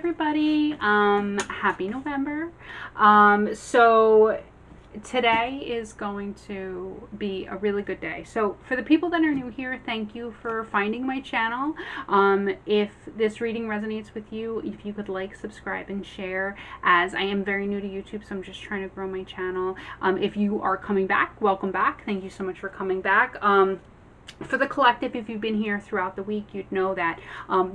everybody. Happy November. So today is going to be a really good day. So for the people that are new here, thank you for finding my channel. If this reading resonates with you, if you could like, subscribe, and share, as I am very new to YouTube, so I'm just trying to grow my channel. If you are coming back, welcome back. Thank you so much for coming back. For the collective, if you've been here throughout the week, you'd know that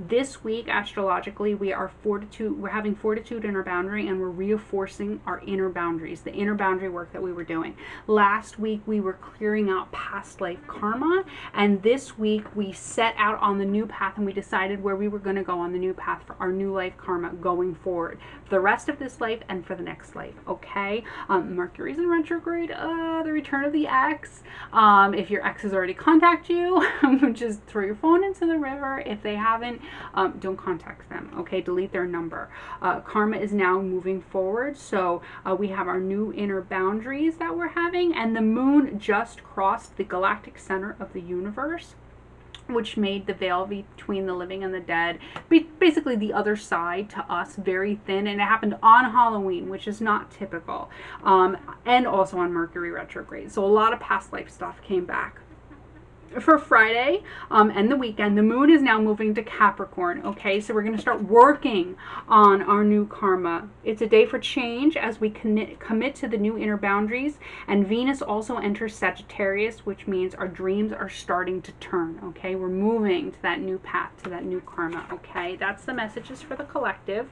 this week, astrologically, we're having fortitude in our boundary, and we're reinforcing our inner boundaries, the inner boundary work that we were doing. Last week, we were clearing out past life karma, and this week, we set out on the new path, and we decided where we were going to go on the new path for our new life karma going forward, for the rest of this life and for the next life, okay? Mercury's in retrograde, the return of the ex. If your ex has already contacted you, just throw your phone into the river. If they haven't, don't contact them, okay? Delete their number. Karma is now moving forward, so we have our new inner boundaries that we're having, and the moon just crossed the galactic center of the universe, which made the veil between the living and the dead, basically the other side to us, very thin. And it happened on Halloween, which is not typical, and also on Mercury retrograde. So a lot of past life stuff came back. For Friday and the weekend, the moon is now moving to Capricorn, okay? So we're going to start working on our new karma. It's a day for change as we commit to the new inner boundaries, and Venus also enters Sagittarius, which means our dreams are starting to turn, okay? We're moving to that new path, to that new karma, okay? That's the messages for the collective,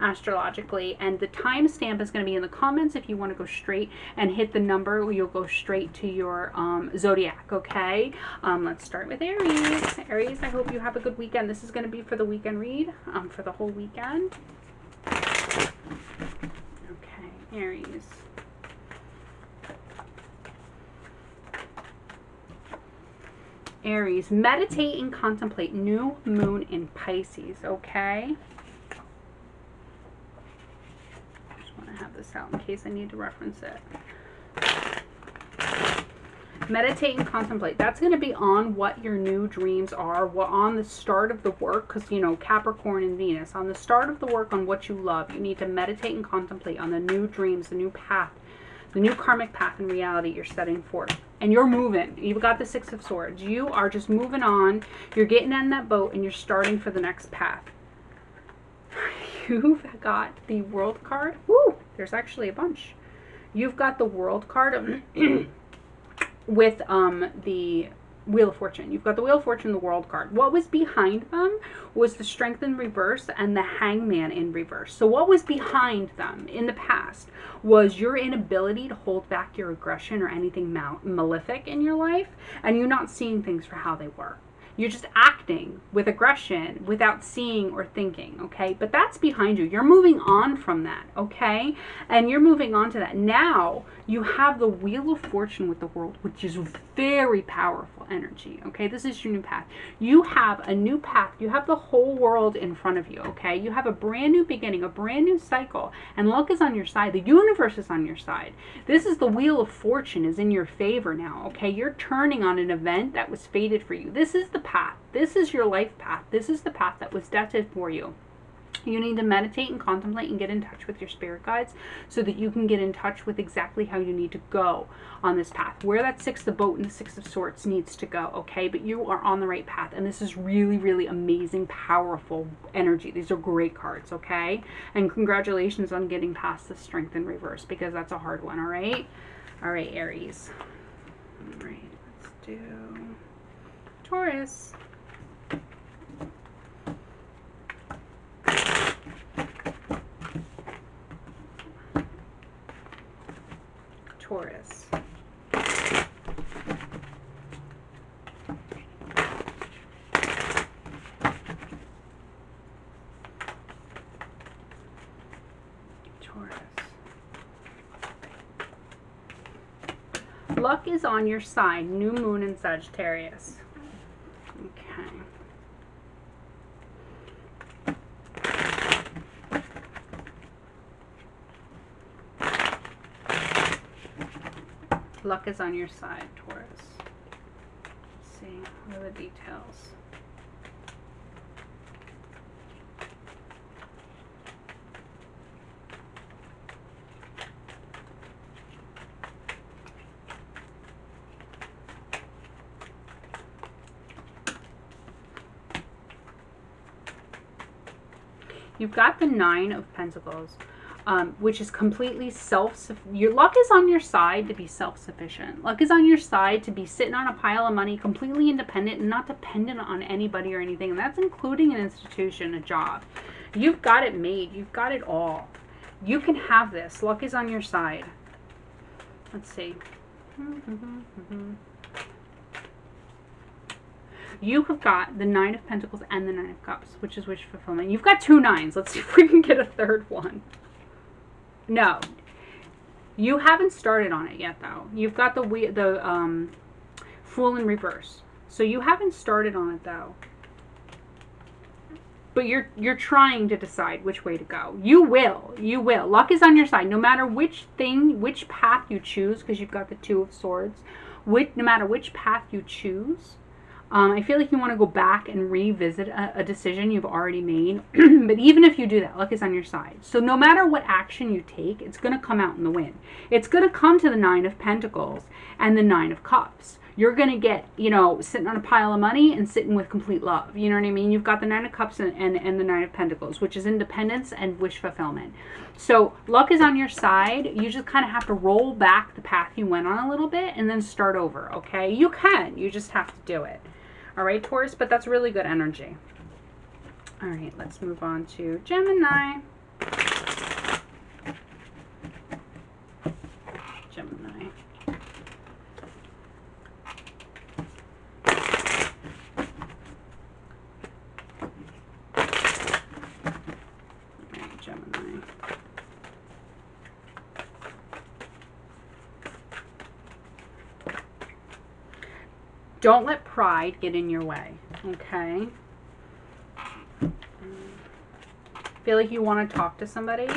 astrologically, and the timestamp is going to be in the comments. If you want to go straight and hit the number, you'll go straight to your Zodiac, okay? Let's start with Aries. Aries, I hope you have a good weekend. This is going to be for the weekend read, for the whole weekend. Okay, Aries. Aries, meditate and contemplate new moon in Pisces, okay? I just want to have this out in case I need to reference it. Meditate and contemplate. That's going to be on what your new dreams are, what on the start of the work, because, you know, Capricorn and Venus, on the start of the work on what you love, you need to meditate and contemplate on the new dreams, the new path, the new karmic path and reality you're setting forth. And you're moving. You've got the Six of Swords. You are just moving on. You're getting in that boat and you're starting for the next path. You've got the World card. Woo! There's actually a bunch. You've got the World card with the Wheel of Fortune. You've got the Wheel of Fortune, the World card. What was behind them was the Strength in reverse and the Hangman in reverse. So what was behind them in the past was your inability to hold back your aggression or anything malefic in your life, and you not seeing things for how they were. You're just acting with aggression without seeing or thinking, okay? But that's behind you. You're moving on from that, okay? And you're moving on to that. Now, you have the Wheel of Fortune with the World, which is very powerful energy, okay? This is your new path. You have a new path. You have the whole world in front of you, okay? You have a brand new beginning, a brand new cycle, and luck is on your side. The universe is on your side. This is the Wheel of Fortune is in your favor now, okay? You're turning on an event that was fated for you. This is the path. This is your life path. This is the path that was destined for you. You need to meditate and contemplate and get in touch with your spirit guides so that you can get in touch with exactly how you need to go on this path. Where that Six of Boat and the Six of Swords needs to go, okay? But you are on the right path, and this is really, really amazing, powerful energy. These are great cards, okay? And congratulations on getting past the Strength in reverse, because that's a hard one, all right? All right, Aries. All right, let's do Taurus. Taurus. Taurus. Luck is on your side. New moon in Sagittarius. Okay. Luck is on your side, Taurus. Let's see, what are the details? You've got the Nine of Pentacles, which is completely your luck is on your side to be self-sufficient. Luck is on your side to be sitting on a pile of money, completely independent and not dependent on anybody or anything. And that's including an institution, a job. You've got it made. You've got it all. You can have this. Luck is on your side. Let's see. You have got the Nine of Pentacles and the Nine of Cups, which is wish fulfillment. You've got 2 nines. Let's see if we can get a third one. No. You haven't started on it yet, though. You've got the Fool in reverse. So you haven't started on it, though. But you're trying to decide which way to go. You will. You will. Luck is on your side. No matter which path you choose, because you've got the Two of Swords, no matter which path you choose, I feel like you want to go back and revisit a decision you've already made. But even if you do that, luck is on your side. So no matter what action you take, it's going to come out in the win. It's going to come to the Nine of Pentacles and the Nine of Cups. You're going to get, sitting on a pile of money and sitting with complete love. You know what I mean? You've got the Nine of Cups and the Nine of Pentacles, which is independence and wish fulfillment. So luck is on your side. You just kind of have to roll back the path you went on a little bit and then start over, okay? You can. You just have to do it. All right, Taurus, but that's really good energy. All right, let's move on to Gemini. Gemini. Gemini. Don't let pride get in your way, okay? I feel like you want to talk to somebody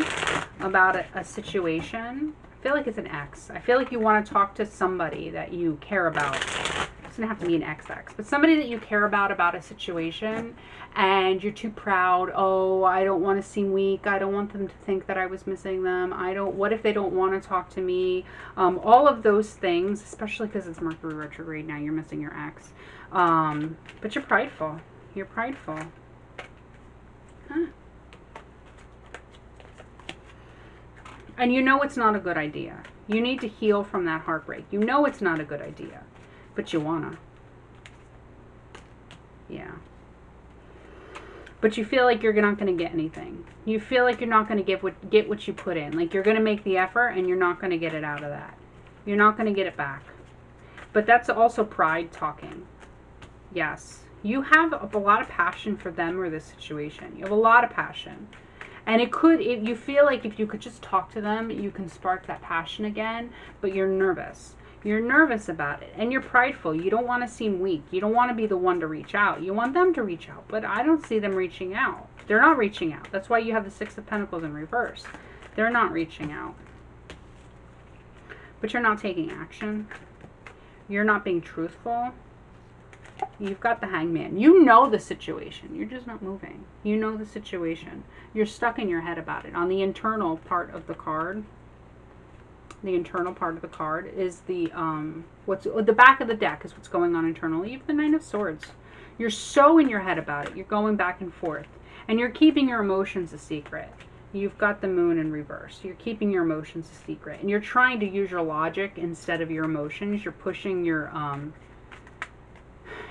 about a situation. I feel like it's an ex. I feel like you want to talk to somebody that you care about. It doesn't have to be an ex-ex, but somebody that you care about a situation, and you're too proud. Oh, I don't want to seem weak. I don't want them to think that I was missing them. What if they don't want to talk to me? All of those things, especially because it's Mercury retrograde now, you're missing your ex. But you're prideful. You're prideful. Huh. And you know it's not a good idea. You need to heal from that heartbreak. You know it's not a good idea. But you wanna. Yeah. But you feel like you're not going to get anything. You feel like you're not going to get what you put in. Like you're going to make the effort and you're not going to get it out of that. You're not going to get it back. But that's also pride talking. Yes. You have a lot of passion for them or this situation. You have a lot of passion. And you feel like if you could just talk to them, you can spark that passion again, but you're nervous. You're nervous about it, and you're prideful. You don't want to seem weak. You don't want to be the one to reach out. You want them to reach out, but I don't see them reaching out. They're not reaching out. That's why you have the Six of Pentacles in reverse. They're not reaching out. But you're not taking action. You're not being truthful. You've got the Hangman. You know the situation. You're just not moving. You know the situation. You're stuck in your head about it. On the internal part of the card, the internal part of the card is the back of the deck is what's going on internally. You have the Nine of Swords. You're so in your head about it. You're going back and forth. And you're keeping your emotions a secret. You've got the Moon in reverse. You're keeping your emotions a secret. And you're trying to use your logic instead of your emotions. You're pushing your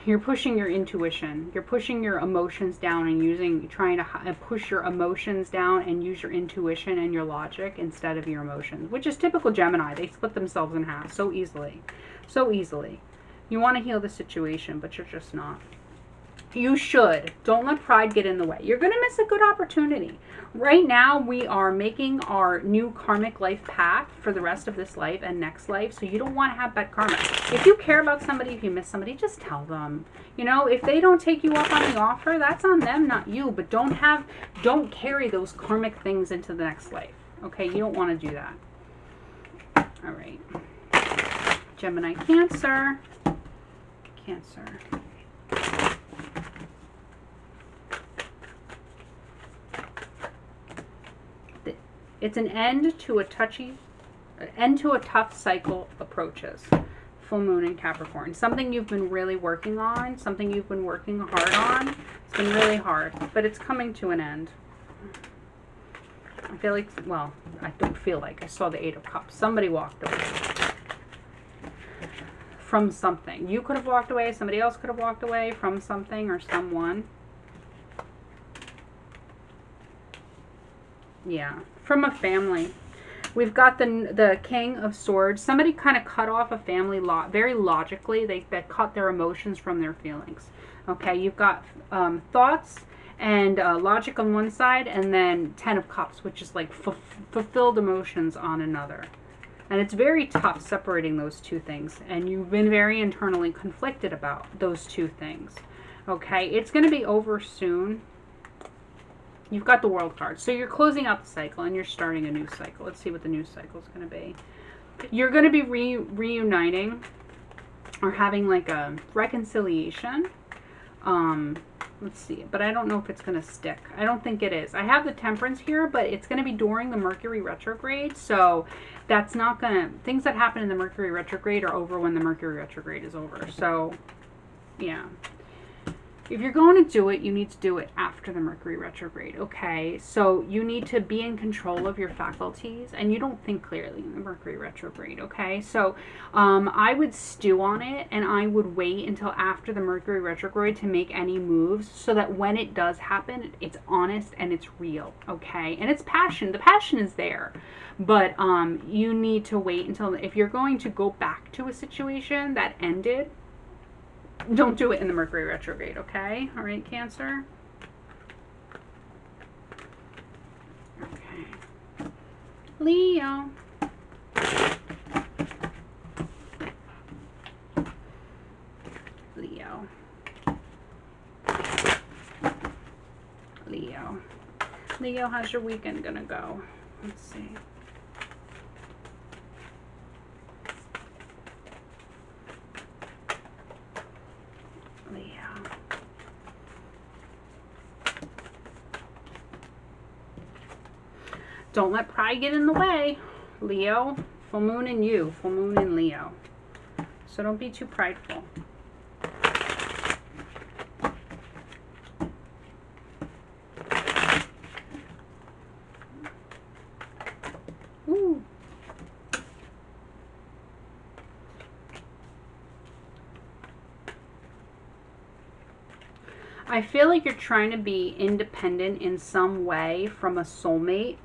intuition. You're pushing your emotions down and trying to push your emotions down and use your intuition and your logic instead of your emotions, which is typical Gemini. They split themselves in half so easily. So easily. You want to heal the situation, but you're just not. You should. Don't let pride get in the way. You're going to miss a good opportunity. Right now, we are making our new karmic life path for the rest of this life and next life, so you don't want to have bad karma. If you care about somebody, if you miss somebody, just tell them. You know, if they don't take you up on the offer, that's on them, not you. But don't carry those karmic things into the next life. Okay, you don't want to do that. All right. Gemini, Cancer. Cancer. It's an end to a tough cycle approaches. Full moon in Capricorn. Something you've been really working on, something you've been working hard on. It's been really hard, but it's coming to an end. I feel like, well, I don't feel like, I saw the Eight of Cups. Somebody walked away from something. You could have walked away. Somebody else could have walked away from something or someone. Yeah, from a family. We've got the King of Swords. Somebody kind of cut off a family very logically. They cut their emotions from their feelings. Okay, you've got thoughts and logic on one side, and then Ten of Cups, which is like fulfilled emotions on another. And it's very tough separating those two things. And you've been very internally conflicted about those two things. Okay, it's going to be over soon. You've got the World card. So you're closing out the cycle and you're starting a new cycle. Let's see what the new cycle is going to be. You're going to be reuniting or having like a reconciliation. Let's see. But I don't know if it's going to stick. I don't think it is. I have the Temperance here, but it's going to be during the Mercury retrograde. So that's not going to... Things that happen in the Mercury retrograde are over when the Mercury retrograde is over. So, yeah. If you're going to do it, you need to do it after the Mercury retrograde, okay? So you need to be in control of your faculties, and you don't think clearly in the Mercury retrograde, okay? So I would stew on it, and I would wait until after the Mercury retrograde to make any moves so that when it does happen, it's honest and it's real, okay? And it's passion. The passion is there. But you need to wait until, if you're going to go back to a situation that ended, don't do it in the Mercury retrograde, okay? All right, Cancer? Okay. Leo. Leo. Leo. Leo, how's your weekend gonna go? Let's see. Don't let pride get in the way, Leo. Full moon in you, full moon in Leo. So don't be too prideful. Ooh. I feel like you're trying to be independent in some way from a soulmate.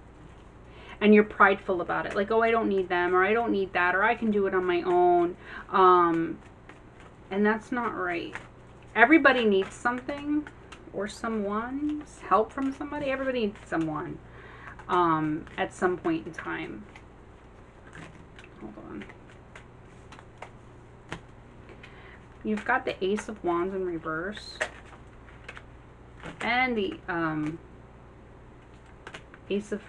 And you're prideful about it. Like, oh, I don't need them, or I don't need that, or I can do it on my own. And that's not right. Everybody needs something or someone's help from somebody. Everybody needs someone at some point in time. Hold on. You've got the Ace of Wands in reverse. And the Ace of...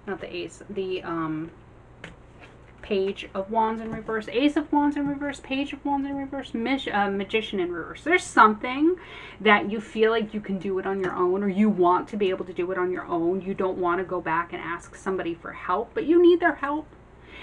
Not the Ace. The Page of Wands in reverse. Ace of Wands in reverse. Page of Wands in reverse. Magician in reverse. There's something that you feel like you can do it on your own, or you want to be able to do it on your own. You don't want to go back and ask somebody for help, but you need their help.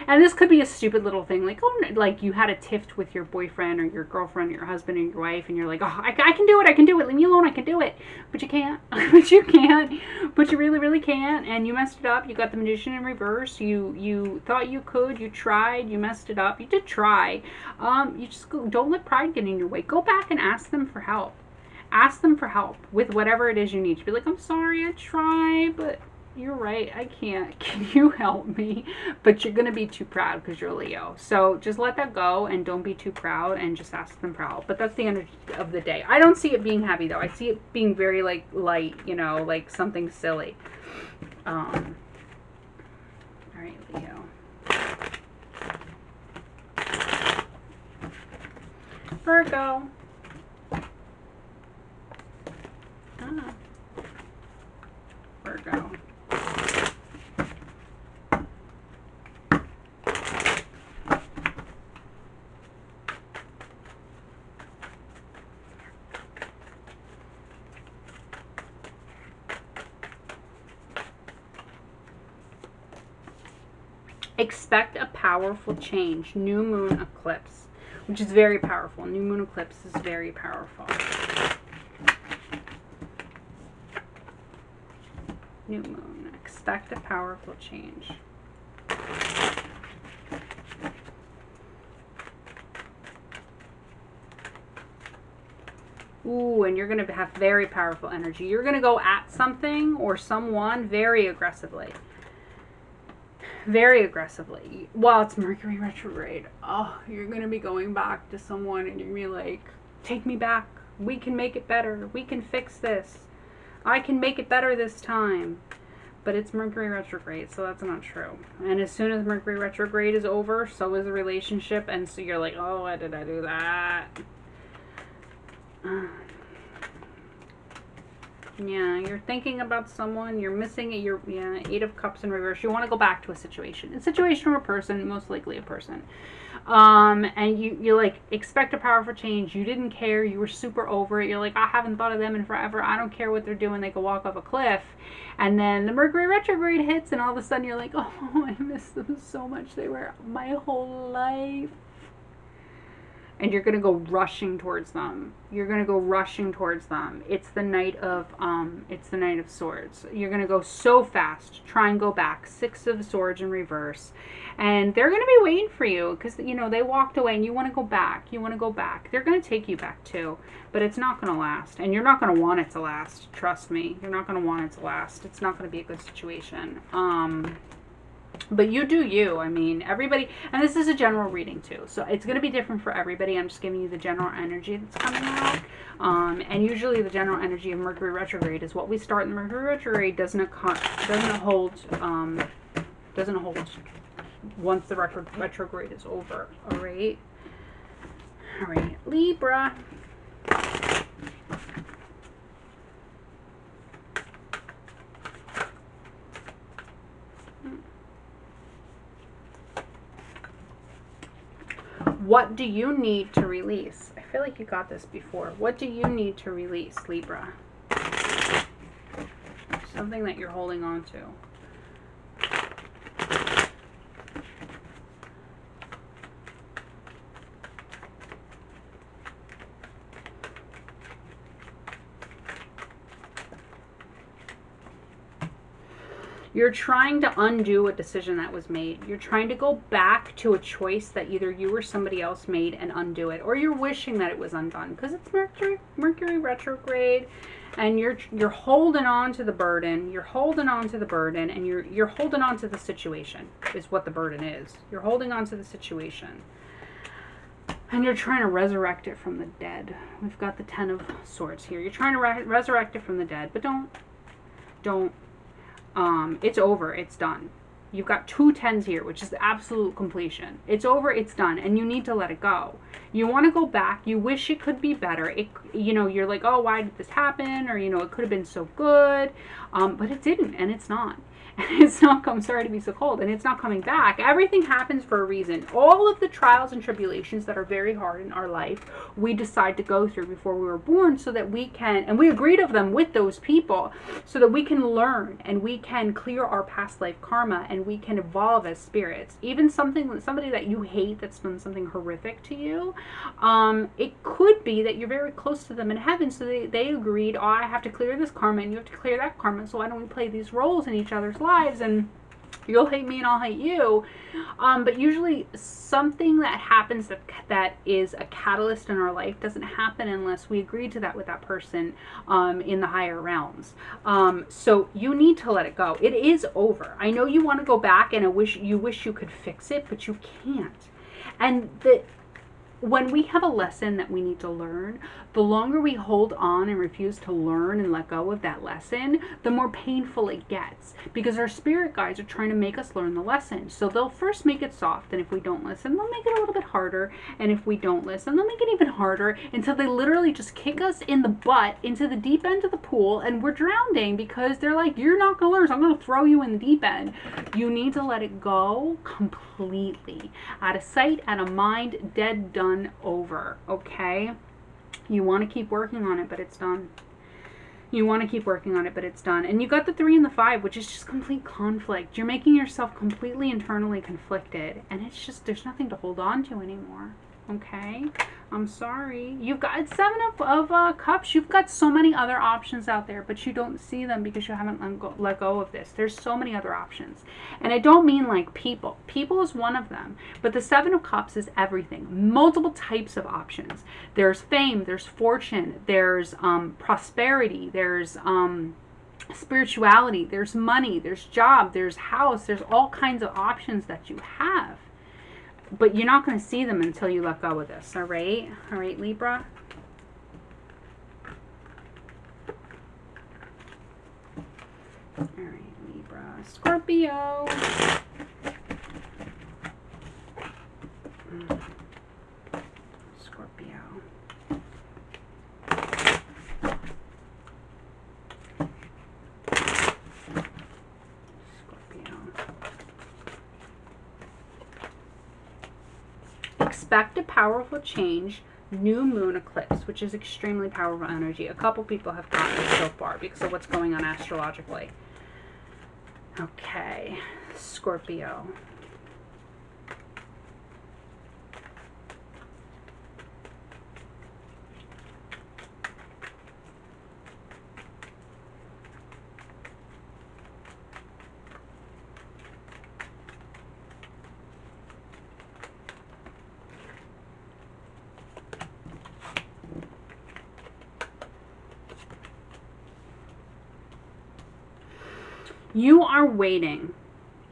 And this could be a stupid little thing, like, oh, like you had a tiff with your boyfriend or your girlfriend or your husband or your wife, and you're like, oh, I can do it, leave me alone, I can do it. But you can't, but you can't, but you really, really can't, and you messed it up. You got the Magician in reverse. You thought you could, you tried, you messed it up. You did try. You just don't let pride get in your way. Go back and ask them for help. Ask them for help with whatever it is you need. To be like, I'm sorry, I tried, but... You're right, I can't. Can you help me? But you're going to be too proud because you're Leo. So just let that go and don't be too proud and just ask them for help. But that's the energy of the day. I don't see it being heavy though. I see it being very like light, you know, like something silly. All right, Leo. Virgo. Virgo. Expect a powerful change. New moon eclipse, which is very powerful. New moon eclipse is very powerful. New moon Expect a powerful change. Ooh, and you're going to have very powerful energy. You're going to go at something or someone very aggressively. Very aggressively. While it's Mercury retrograde. Oh, you're going to be going back to someone and you're going to be like, take me back. We can make it better. We can fix this. I can make it better this time. But it's Mercury retrograde, so that's not true. And as soon as Mercury retrograde is over, so is the relationship. And so you're like, oh, why did I do that? Yeah, you're thinking about someone, you're missing it, yeah, 8 of Cups in reverse. You want to go back to a situation or a person, most likely a person. And you like expect a powerful change. You didn't care, you were super over it. You're like, I haven't thought of them in forever. I don't care what they're doing, they could walk off a cliff. And then the Mercury retrograde hits, and all of a sudden you're like, oh, I miss them so much. They were my whole life. And you're going to go rushing towards them. You're going to go rushing towards them. It's the Knight of Swords. You're going to go so fast. Try and go back. 6 of Swords in reverse. And they're going to be waiting for you because, you know, they walked away and you want to go back. You want to go back. They're going to take you back too. But it's not going to last. And you're not going to want it to last. Trust me. You're not going to want it to last. It's not going to be a good situation. But you do you. I mean, everybody, and this is a general reading too, so it's going to be different for everybody. I'm just giving you the general energy that's coming out. And usually the general energy of Mercury retrograde is what we start in Mercury retrograde doesn't hold once the retrograde is over. All right, Libra. What do you need to release? I feel like you got this before. What do you need to release, Libra? Something that you're holding on to. You're trying to undo a decision that was made. You're trying to go back to a choice that either you or somebody else made and undo it, or you're wishing that it was undone because it's Mercury retrograde, and you're holding on to the burden. You're holding on to the burden, and you're holding on to the situation. Is what the burden is. You're holding on to the situation, and you're trying to resurrect it from the dead. We've got the 10 of Swords here. You're trying to resurrect it from the dead, but don't. It's over. It's done. You've got 2 10s here, which is the absolute completion. It's over. It's done. And you need to let it go. You want to go back. You wish it could be better. You're like, oh, why did this happen? Or, it could have been so good. But it didn't. And it's not. And it's not sorry to be so cold, and it's not coming back. Everything happens for a reason. All of the trials and tribulations that are very hard in our life, we decide to go through before we were born so that we can, and we agreed of them with those people, so that we can learn and we can clear our past life karma and we can evolve as spirits. Even somebody that you hate that's done something horrific to you, it could be that you're very close to them in heaven, so they agreed, oh, I have to clear this karma and you have to clear that karma, so why don't we play these roles in each other's lives, and you'll hate me and I'll hate you. But usually something that happens that is a catalyst in our life doesn't happen unless we agree to that with that person in the higher realms. So you need to let it go. It is over. I know you want to go back and you wish you could fix it, but you can't. And when we have a lesson that we need to learn, the longer we hold on and refuse to learn and let go of that lesson, the more painful it gets, because our spirit guides are trying to make us learn the lesson. So they'll first make it soft, and if we don't listen, they'll make it a little bit harder, and if we don't listen, they'll make it even harder, until they literally just kick us in the butt into the deep end of the pool, and we're drowning because they're like, you're not going to learn, so I'm going to throw you in the deep end. You need to let it go completely. Out of sight, out of mind, dead, done, over, okay? You want to keep working on it, but it's done. You want to keep working on it, but it's done. And you got the 3 and the 5, which is just complete conflict. You're making yourself completely internally conflicted, and it's just, there's nothing to hold on to anymore. okay? I'm sorry. You've got seven of cups. You've got so many other options out there, but you don't see them because you haven't let go of this. There's so many other options. And I don't mean like people. People is one of them. But the seven of cups is everything. Multiple types of options. There's fame. There's fortune. There's prosperity. There's spirituality. There's money. There's job. There's house. There's all kinds of options that you have. But you're not going to see them until you let go of this, all right? All right, Libra? All right, Libra. Scorpio. Scorpio. Expect a powerful change, new moon eclipse, which is extremely powerful energy. A couple people have gotten it so far because of what's going on astrologically. Okay, Scorpio. You are waiting.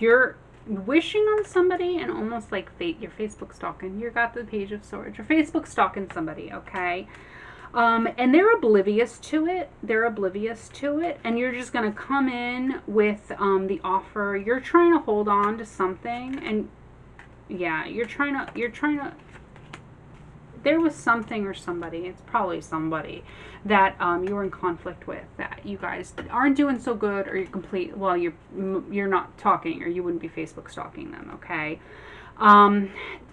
You're wishing on somebody and almost like fate. You're Facebook stalking. You got the Page of Swords. You're Facebook stalking somebody, okay? And they're oblivious to it. They're oblivious to it. And you're just going to come in with the offer. You're trying to hold on to something. And yeah, you're trying to, there was something or somebody, it's probably somebody that you were in conflict with, that you guys aren't doing so good, or you're not talking, or you wouldn't be Facebook stalking them, okay?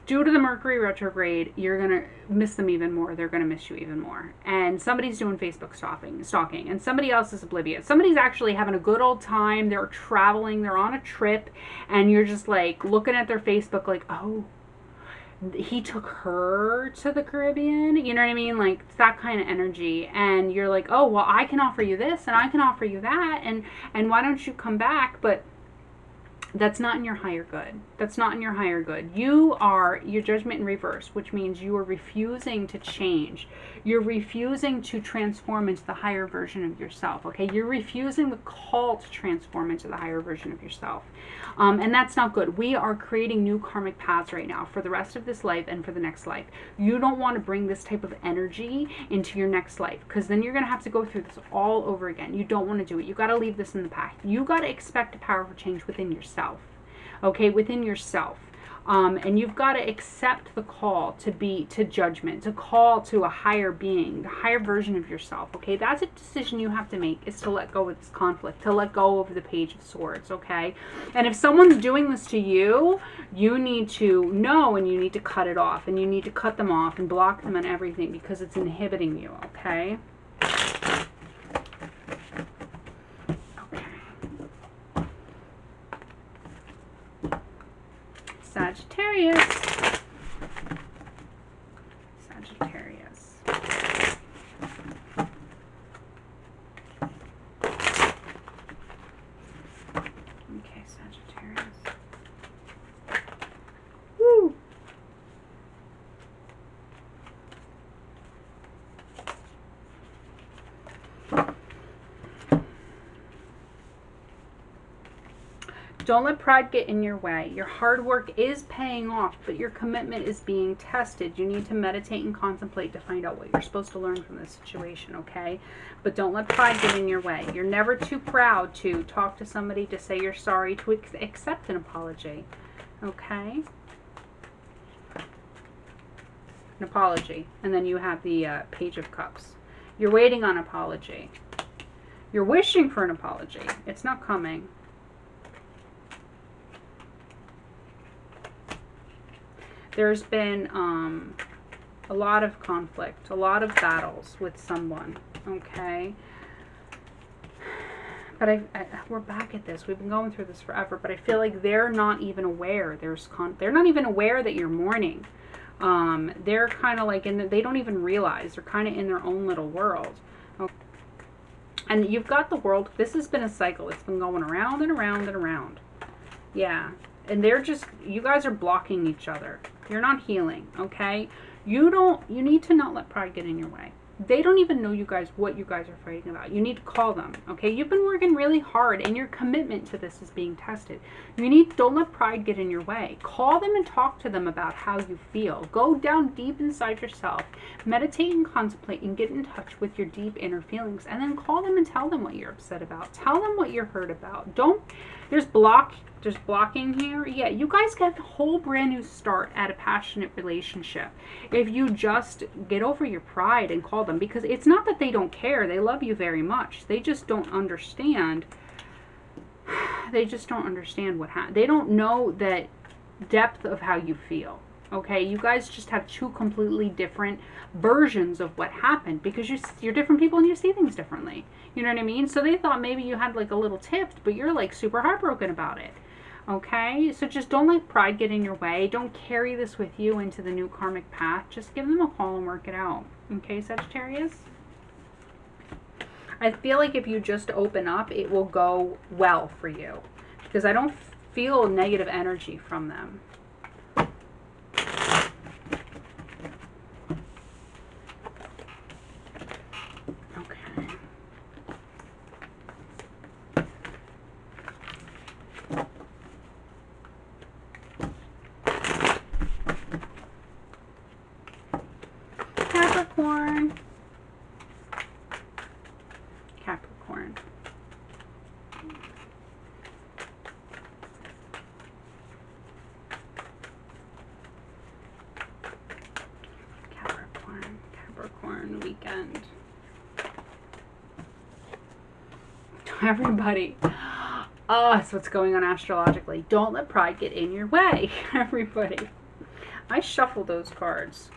Due to the Mercury retrograde, you're going to miss them even more. They're going to miss you even more. And somebody's doing Facebook stalking, and somebody else is oblivious. Somebody's actually having a good old time. They're traveling. They're on a trip, and you're just like looking at their Facebook like, oh, he took her to the Caribbean, you know what I mean? Like, it's that kind of energy. And you're like, oh, well, I can offer you this and I can offer you that, and why don't you come back? But that's not in your higher good. That's not in your higher good. You are your judgment in reverse, which means you are refusing to change. You're refusing to transform into the higher version of yourself, okay? You're refusing the call to transform into the higher version of yourself. And that's not good. We are creating new karmic paths right now for the rest of this life and for the next life. You don't want to bring this type of energy into your next life, because then you're going to have to go through this all over again. You don't want to do it. You got to leave this in the past. You got to expect a powerful change within yourself. Okay, within yourself. And you've got to accept the call to judgment, to call to a higher being, the higher version of yourself. Okay, that's a decision you have to make, is to let go of this conflict, to let go of the Page of Swords. Okay, and if someone's doing this to you, you need to know, and you need to cut it off, and you need to cut them off and block them and everything, because it's inhibiting you. Okay. Sagittarius. Sagittarius. Okay, Sagittarius. Woo! Don't let pride get in your way. Your hard work is paying off, but your commitment is being tested. You need to meditate and contemplate to find out what you're supposed to learn from this situation, okay? But don't let pride get in your way. You're never too proud to talk to somebody, to say you're sorry, to accept an apology, okay? An apology. And then you have the Page of Cups. You're waiting on apology. You're wishing for an apology. It's not coming. There's been a lot of conflict, a lot of battles with someone, okay? But we're back at this. We've been going through this forever, but I feel like they're not even aware. They're not even aware that you're mourning, They're kind of like they don't even realize they're kind of in their own little world. Okay. And you've got the world. This has been a cycle. It's been going around and around and around. Yeah. And you guys are blocking each other. You're not healing, okay? You need to not let pride get in your way. They don't even know what you guys are fighting about. You need to call them, okay? You've been working really hard and your commitment to this is being tested. Don't let pride get in your way. Call them and talk to them about how you feel. Go down deep inside yourself. Meditate and contemplate and get in touch with your deep inner feelings. And then call them and tell them what you're upset about. Tell them what you're hurt about. There's blocking here. Yeah, you guys get a whole brand new start at a passionate relationship if you just get over your pride and call them, because it's not that they don't care. They love you very much. They just don't understand. They just don't understand what happened. They don't know the depth of how you feel. Okay, you guys just have two completely different versions of what happened because you're different people and you see things differently. You know what I mean? So they thought maybe you had like a little tiff, but you're like super heartbroken about it. Okay, so just don't let pride get in your way. Don't carry this with you into the new karmic path. Just give them a call and work it out. Okay, Sagittarius? I feel like if you just open up, it will go well for you because I don't feel negative energy from them. Capricorn. Capricorn weekend. Everybody. Oh, that's what's going on astrologically. Don't let pride get in your way, everybody. I shuffled those cards.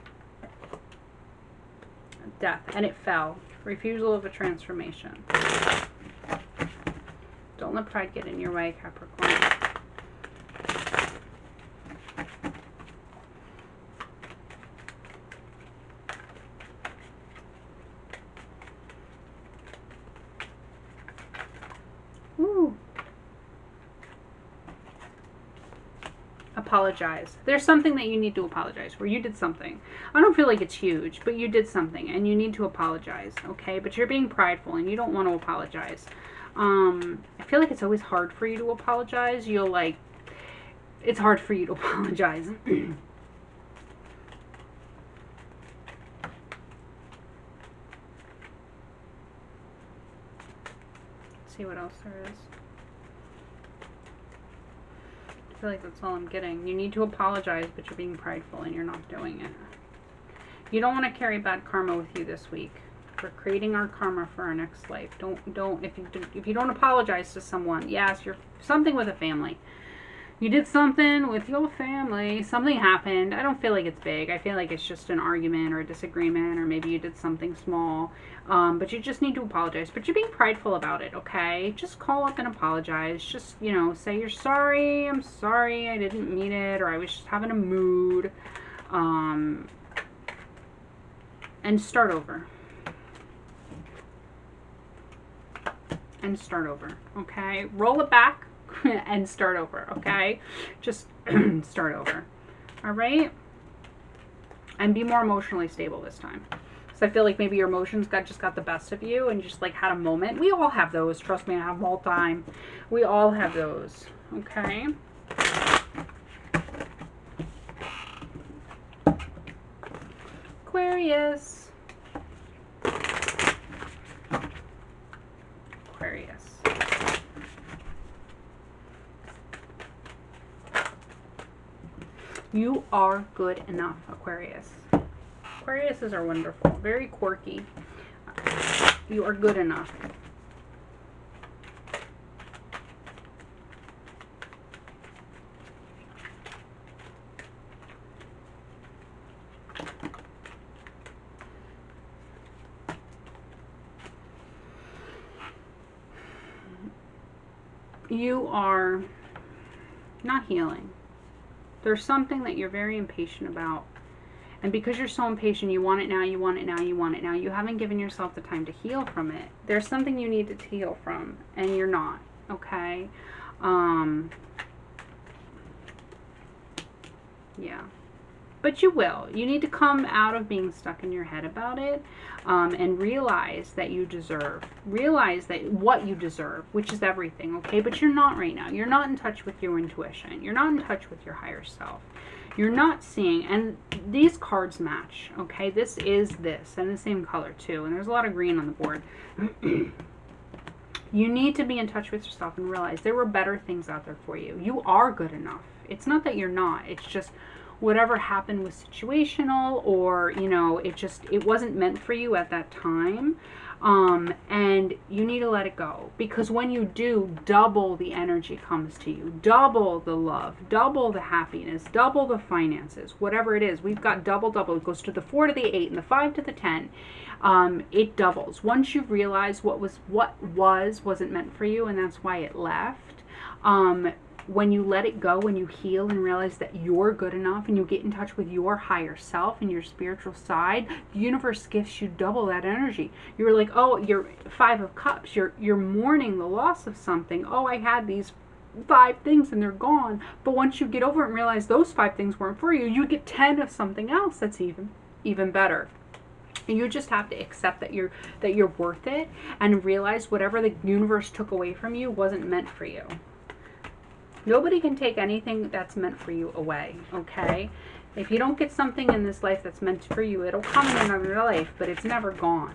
Death, and it fell. Refusal of a transformation. Don't let pride get in your way, Capricorn. Ooh. Apologize. There's something that you need to apologize for. You did something. I don't feel like it's huge, but you did something and you need to apologize, okay? But you're being prideful and you don't want to apologize. I feel like it's always hard for you to apologize. It's hard for you to apologize. See what else there is. I feel like that's all I'm getting. You need to apologize, but you're being prideful and you're not doing it. You don't want to carry bad karma with you this week. We're creating our karma for our next life. If you don't apologize to someone, yes, you're something with a family. You did something with your family. Something happened. I don't feel like it's big. I feel like it's just an argument or a disagreement, or maybe you did something small. But you just need to apologize. But you're being prideful about it, okay? Just call up and apologize. Just, say you're sorry. I'm sorry. I didn't mean it. Or I was just having a mood. And start over. And start over, okay? Roll it back. And start over, okay? Just start over. All right? And be more emotionally stable this time. So I feel like maybe your emotions just got the best of you and just like had a moment. We all have those. Trust me, I have them all the time. We all have those, okay? Aquarius. Aquarius. You are good enough, Aquarius. Aquariuses are wonderful, very quirky. You are good enough. You are not healing. There's something that you're very impatient about. And because you're so impatient, you want it now, you want it now, you want it now. You haven't given yourself the time to heal from it. There's something you need to heal from, and you're not, okay? Yeah. But you will. You need to come out of being stuck in your head about it, and realize that you deserve. Realize that what you deserve, which is everything, okay? But you're not right now. You're not in touch with your intuition. You're not in touch with your higher self. You're not seeing, and these cards match, okay? This is this, and the same color too, and there's a lot of green on the board. You need to be in touch with yourself and realize there were better things out there for you. You are good enough. It's not that you're not. It's just whatever happened was situational, or, you know, it wasn't meant for you at that time. And you need to let it go, because when you do, double the energy comes to you, double the love, double the happiness, double the finances, whatever it is. We've got double. It goes to the 4 to the 8 and the 5 to the 10. It doubles once you realize what wasn't meant for you, and that's why it left. When you let it go, when you heal and realize that you're good enough, and you get in touch with your higher self and your spiritual side, the universe gives you double that energy. You're like, oh, you're 5 of Cups. You're mourning the loss of something. Oh, I had these 5 things and they're gone. But once you get over it and realize those 5 things weren't for you, you get 10 of something else that's even better. And you just have to accept that you're worth it, and realize whatever the universe took away from you wasn't meant for you. Nobody can take anything that's meant for you away, okay? If you don't get something in this life that's meant for you, it'll come in another life, but it's never gone.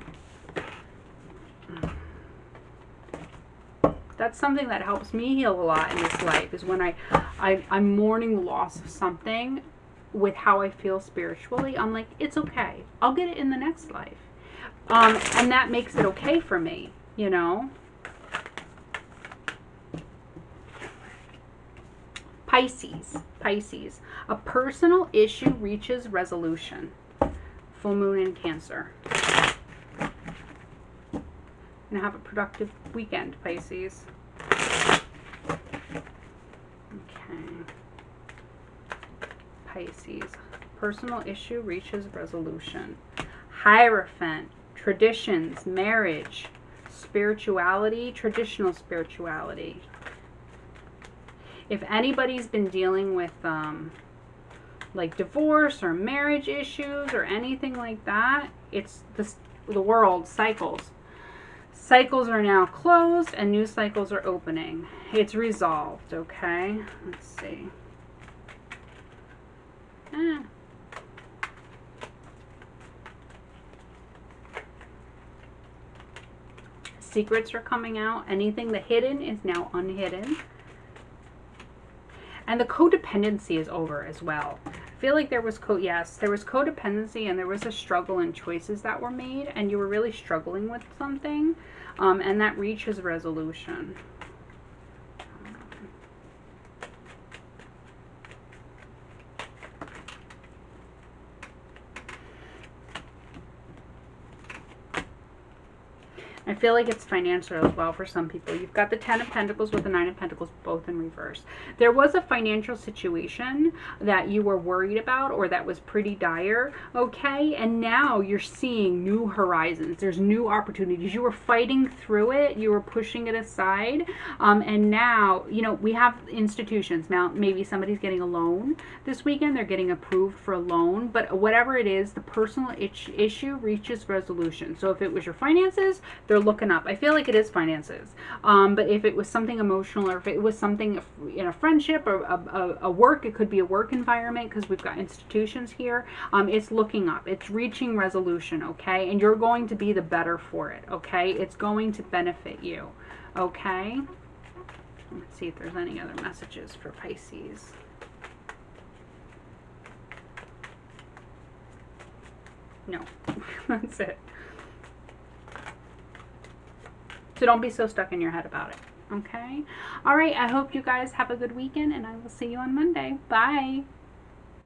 That's something that helps me heal a lot in this life, is when I'm mourning the loss of something with how I feel spiritually. I'm like, it's okay. I'll get it in the next life. And that makes it okay for me, you know? Pisces. A personal issue reaches resolution. Full moon in Cancer. And have a productive weekend, Pisces. Okay. Pisces. Personal issue reaches resolution. Hierophant. Traditions, marriage, spirituality, traditional spirituality. If anybody's been dealing with like divorce or marriage issues or anything like that, it's the world cycles. Cycles are now closed and new cycles are opening. It's resolved, okay? Let's see. Secrets are coming out. Anything that hidden is now unhidden. And the codependency is over as well. I feel like there was codependency, and there was a struggle in choices that were made, and you were really struggling with something, and that reaches resolution. I feel like it's financial as well for some people. You've got the 10 of Pentacles with the 9 of Pentacles, both in reverse. There was a financial situation that you were worried about, or that was pretty dire, okay? And now you're seeing new horizons. There's new opportunities. You were fighting through it. You were pushing it aside. And now, you know, we have institutions. Now, maybe somebody's getting a loan this weekend. They're getting approved for a loan. But whatever it is, the personal issue reaches resolution. So if it was your finances, they're looking up. I feel like it is finances. But if it was something emotional, or if it was something in a friendship or a work, it could be a work environment, because we've got institutions here. It's looking up. It's reaching resolution, okay? And you're going to be the better for it, okay? It's going to benefit you, okay? Let's see if there's any other messages for Pisces. No, that's it. So don't be so stuck in your head about it, okay? All right, I hope you guys have a good weekend, and I will see you on Monday. Bye.